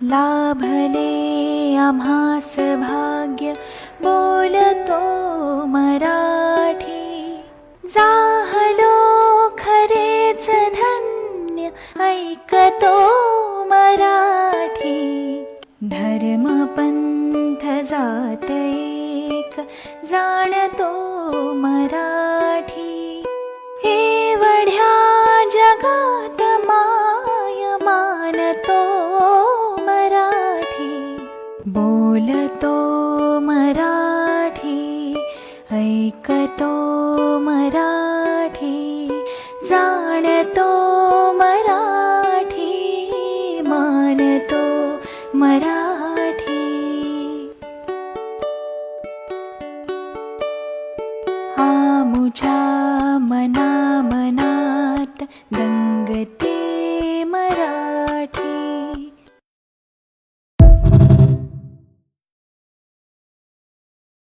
लाभले आम्हास भाग्य बोलतो मराठी, जाहलो खरेच धन्य ऐकतो मराठी। धर्म पंथ जात एक जाणतो मराठी, एवढ्या जगात माय मानतो मराठी। बोलतो मराठी ऐकतो मराठी, जाणतो मराठी मानतो मराठी।